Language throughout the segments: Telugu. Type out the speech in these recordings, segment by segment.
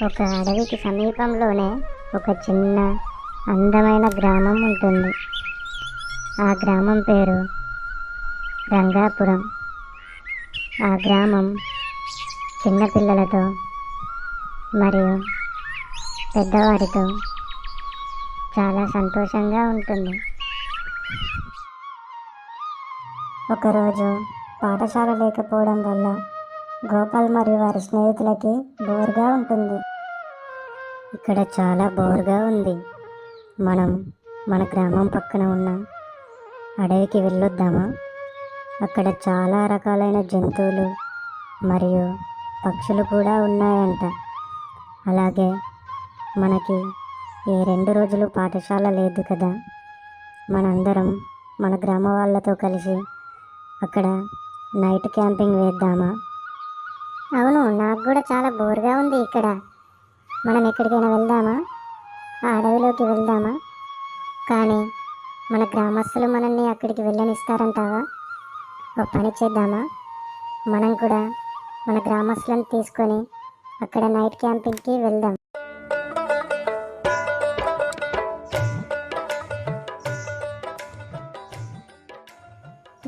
ఒక అడవికి సమీపంలోనే ఒక చిన్న అందమైన గ్రామం ఉంటుంది. ఆ గ్రామం పేరు రంగాపురం. ఆ గ్రామం చిన్నపిల్లలతో మరియు పెద్దవారితో చాలా సంతోషంగా ఉంటుంది. ఒకరోజు పాఠశాల లేకపోవడం వల్ల గోపాల్ మరియు వారి స్నేహితులకి బోర్గా ఉంటుంది. ఇక్కడ చాలా బోర్గా ఉంది. మనం మన గ్రామం పక్కన ఉన్న అడవికి వెళ్ళొద్దామా? అక్కడ చాలా రకాలైన జంతువులు మరియు పక్షులు కూడా ఉన్నాయంట. అలాగే మనకి ఈ 2 రోజులు పాఠశాల లేదు కదా, మనందరం మన గ్రామ వాళ్ళతో కలిసి అక్కడ నైట్ క్యాంపింగ్ వేద్దామా? అవును, నాకు కూడా చాలా బోర్గా ఉంది ఇక్కడ. మనం ఎక్కడికైనా వెళ్దామా? ఆ అడవిలోకి వెళ్దామా? కానీ మన గ్రామస్తులు మనల్ని అక్కడికి వెళ్ళనిస్తారంటావా? ఒక పని చేద్దామా, మనం కూడా మన గ్రామస్తులను తీసుకొని అక్కడ నైట్ క్యాంపింగ్కి వెళ్దాం.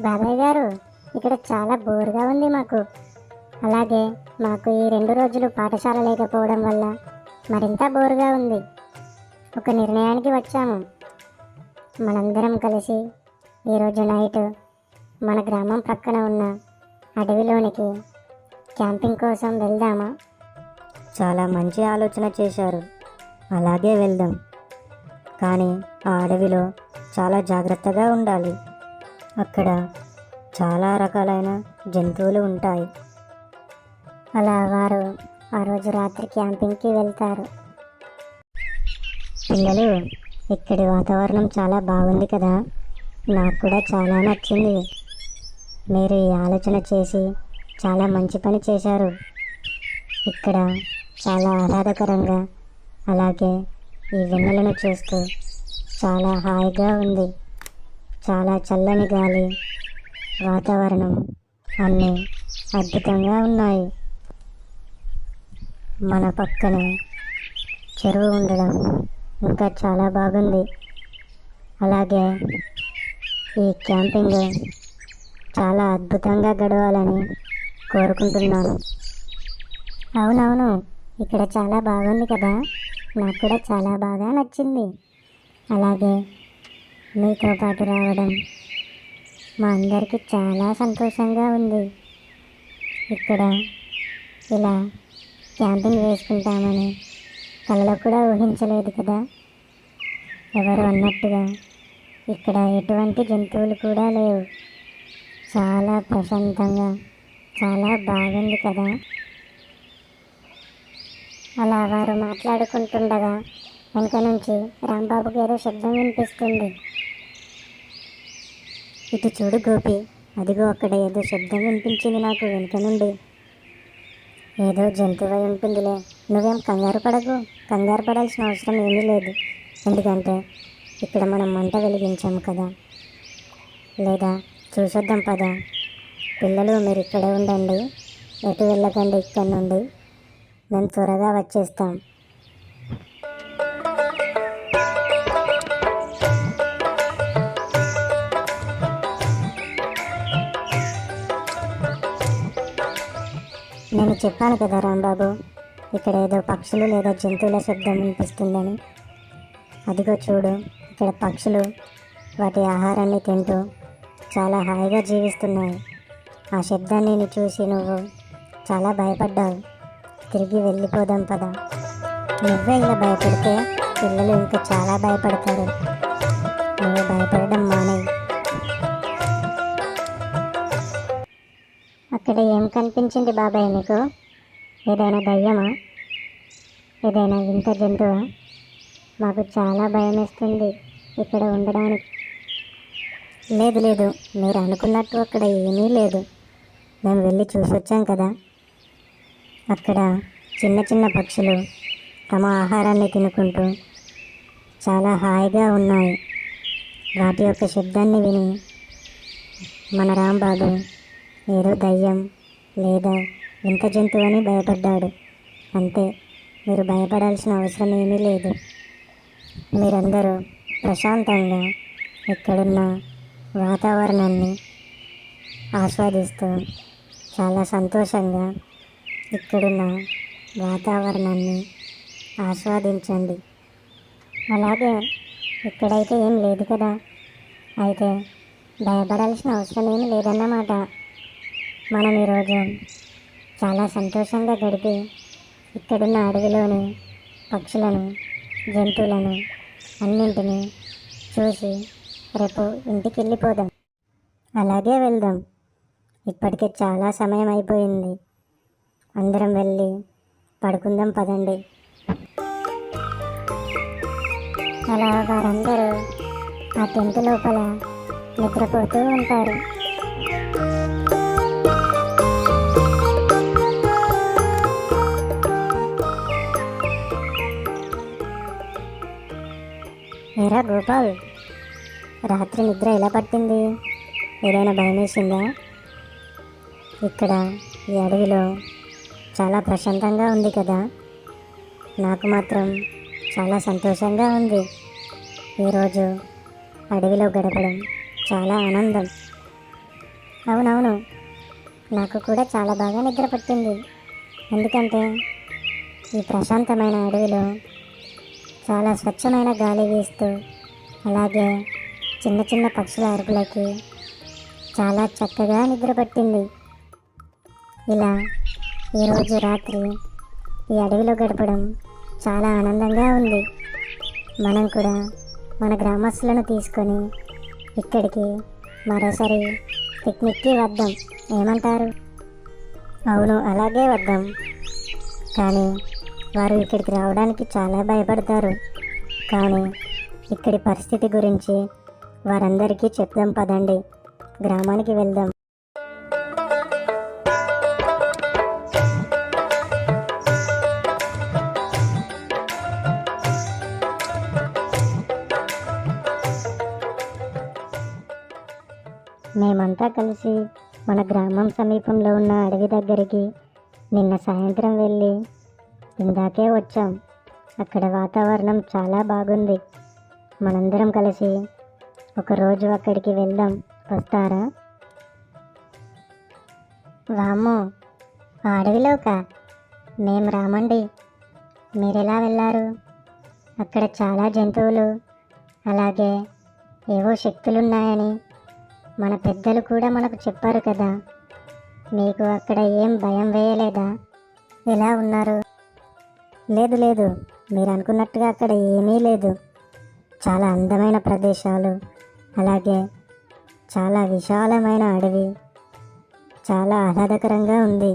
బాబాయ్ గారు, ఇక్కడ చాలా బోర్గా ఉంది మాకు. అలాగే మాకు ఈ 2 రోజులు పాఠశాల లేకపోవడం వల్ల మరింత బోర్గా ఉంది. ఒక నిర్ణయానికి వచ్చాము. మనందరం కలిసి ఈరోజు నైట్ మన గ్రామం ప్రక్కన ఉన్న అడవిలోనికి క్యాంపింగ్ కోసం వెళ్దామా? చాలా మంచి ఆలోచన చేశారు. అలాగే వెళ్దాం. కానీ ఆ అడవిలో చాలా జాగ్రత్తగా ఉండాలి. అక్కడ చాలా రకాలైన జంతువులు ఉంటాయి. అలా వారు ఆ రోజు రాత్రి క్యాంపింగ్కి వెళ్తారు. పిల్లలు, ఇక్కడి వాతావరణం చాలా బాగుంది కదా, నాకు కూడా చాలా నచ్చింది. మీరు ఈ ఆలోచన చేసి చాలా మంచి పని చేశారు. ఇక్కడ చాలా ఆహ్లాదకరంగా, అలాగే ఈ వెన్నెలను చూస్తూ చాలా హాయిగా ఉంది. చాలా చల్లని గాలి, వాతావరణం అన్నీ అద్భుతంగా ఉన్నాయి. మన పక్కనే చెరువు ఉండడం ఇంకా చాలా బాగుంది. అలాగే ఈ క్యాంపింగ్ చాలా అద్భుతంగా గడవాలని కోరుకుంటున్నాను. అవునవును, ఇక్కడ చాలా బాగుంది కదా, నాకు కూడా చాలా బాగా నచ్చింది. అలాగే మీతో పాటు రావడం మా అందరికీ చాలా సంతోషంగా ఉంది. ఇక్కడ ఇలా క్యాంపింగ్ వేసుకుంటామని కలలో కూడా ఊహించలేదు కదా. ఎవరు అన్నట్టుగా ఇక్కడ ఎటువంటి జంతువులు కూడా లేవు. చాలా ప్రశాంతంగా చాలా బాగుంది కదా. అలా వారు మాట్లాడుకుంటుండగా వెనుక నుంచి రాంబాబుకి ఏదో శబ్దం వినిపిస్తుంది. ఇటు చూడు గోపి, అదిగో అక్కడ ఏదో శబ్దం వినిపించింది నాకు వెనుక నుండి. ఏదో జంతువు అయి ఉంటుందిలే, నువ్వేం కంగారు పడకు. కంగారు పడాల్సిన అవసరం ఏమీ లేదు. ఎందుకంటే ఇక్కడ మనం మంట వెలిగించాము కదా. లేదా చూసొద్దాం పద. పిల్లలు, మీరు ఇక్కడే ఉండండి, ఎటు వెళ్ళకండి. ఇక్కడ నుండి మేము త్వరగా వచ్చేస్తాం. నేను చెప్పాను కదా రాంబాబు, ఇక్కడ ఏదో పక్షులు లేదా జంతువుల శబ్దం వినిపిస్తుందని. అదిగో చూడు, ఇక్కడ పక్షులు వాటి ఆహారాన్ని తింటూ చాలా హాయిగా జీవిస్తున్నాయి. ఆ శబ్దాన్ని చూసి నువ్వు చాలా భయపడ్డావు. తిరిగి వెళ్ళిపోదాం పద. నువ్వే ఇలా భయపడితే పిల్లలు ఇంకా చాలా భయపడతారు. నువ్వు భయపడడం మానేయి. అక్కడ ఏం కనిపించింది బాబాయ్ నీకు? ఏదైనా దయ్యమా? ఏదైనా వింత జంతువా? మాకు చాలా భయం వేస్తుంది ఇక్కడ ఉండడానికి. లేదు లేదు, మీరు అనుకున్నట్టు అక్కడ ఏమీ లేదు. మేము వెళ్ళి చూసొచ్చాం కదా. అక్కడ చిన్న చిన్న పక్షులు తమ ఆహారాన్ని తినుకుంటూ చాలా హాయిగా ఉన్నాయి. వాటి యొక్క శబ్దాన్ని విని మన రాంబాబు ఏదో దయ్యం లేదా వింత జంతువు అని భయపడ్డాడు. అంతే, మీరు భయపడాల్సిన అవసరం ఏమీ లేదు. మీరందరూ ప్రశాంతంగా ఇక్కడున్న వాతావరణాన్ని ఆస్వాదిస్తూ చాలా సంతోషంగా ఇక్కడున్న వాతావరణాన్ని ఆస్వాదించండి. అలాగే ఇక్కడైతే ఏం లేదు కదా, అయితే భయపడాల్సిన అవసరం ఏమి లేదన్నమాట. మనం ఈరోజు చాలా సంతోషంగా గడిపి ఇక్కడున్న అడవిలోని పక్షులను, జంతువులను అన్నింటినీ చూసి రేపు ఇంటికి వెళ్ళిపోదాం. అలాగే వెళ్దాం. ఇప్పటికే చాలా సమయం అయిపోయింది. అందరం వెళ్ళి పడుకుందాం పదండి. అలా వారందరూ ఆ టెంట్ లోపల నిద్రపోతూ ఉంటారు. ఏరా గోపాల్, రాత్రి నిద్ర ఎలా పట్టింది? ఏదైనా భయం వేసిందా? ఇక్కడ ఈ అడవిలో చాలా ప్రశాంతంగా ఉంది కదా. నాకు మాత్రం చాలా సంతోషంగా ఉంది. ఈరోజు అడవిలో గడపడం చాలా ఆనందం. అవునవును, నాకు కూడా చాలా బాగా నిద్ర పట్టింది. ఎందుకంటే ఈ ప్రశాంతమైన అడవిలో చాలా స్వచ్ఛమైన గాలి వీస్తూ, అలాగే చిన్న చిన్న పక్షుల అరుపులకి చాలా చక్కగా నిద్ర పట్టింది. ఇలా ఈరోజు రాత్రి ఈ అడవిలో గడపడం చాలా ఆనందంగా ఉంది. మనం కూడా మన గ్రామస్తులను తీసుకొని ఇక్కడికి మరోసారి పిక్నిక్కి వద్దాం, ఏమంటారు? అవును, అలాగే వద్దాం. కానీ వారు ఇక్కడికి రావడానికి చాలా భయపడతారు. కానీ ఇక్కడి పరిస్థితి గురించి వారందరికీ చెప్దాం పదండి, గ్రామానికి వెళ్దాం. మేమంతా కలిసి మన గ్రామం సమీపంలో ఉన్న అడవి దగ్గరికి నిన్న సాయంత్రం వెళ్ళి ఇందాకే వచ్చాం. అక్కడ వాతావరణం చాలా బాగుంది. మనందరం కలిసి ఒకరోజు అక్కడికి వెళ్దాం, వస్తారా? వామ్మో, ఆ అడవిలోకా? మేము రామండి. మీరెలా వెళ్ళారు? అక్కడ చాలా జంతువులు, అలాగే ఏవో శక్తులున్నాయని మన పెద్దలు కూడా మనకు చెప్పారు కదా. మీకు అక్కడ ఏం భయం వేయలేదా? ఎలా ఉన్నారు? లేదు లేదు, మీరు అనుకున్నట్టుగా అక్కడ ఏమీ లేదు. చాలా అందమైన ప్రదేశాలు, అలాగే చాలా విశాలమైన అడవి, చాలా ఆహ్లాదకరంగా ఉంది.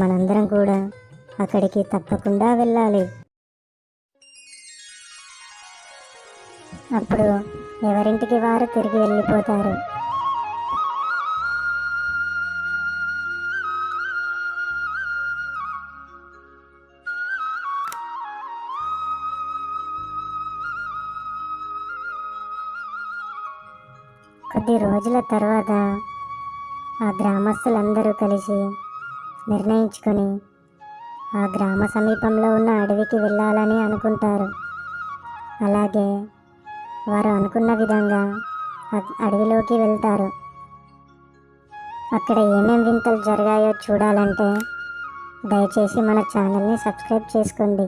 మనందరం కూడా అక్కడికి తప్పకుండా వెళ్ళాలి. అప్పుడు ఎవరింటికి వారు తిరిగి వెళ్ళిపోతారు. కొద్ది రోజుల తర్వాత ఆ గ్రామస్తులందరూ కలిసి నిర్ణయించుకొని ఆ గ్రామ సమీపంలో ఉన్న అడవికి వెళ్ళాలని అనుకుంటారు. అలాగే వారు అనుకున్న విధంగా అడవిలోకి వెళ్తారు. అక్కడ ఏమేం వింతలు జరిగాయో చూడాలంటే దయచేసి మన ఛానల్ని సబ్స్క్రైబ్ చేసుకోండి.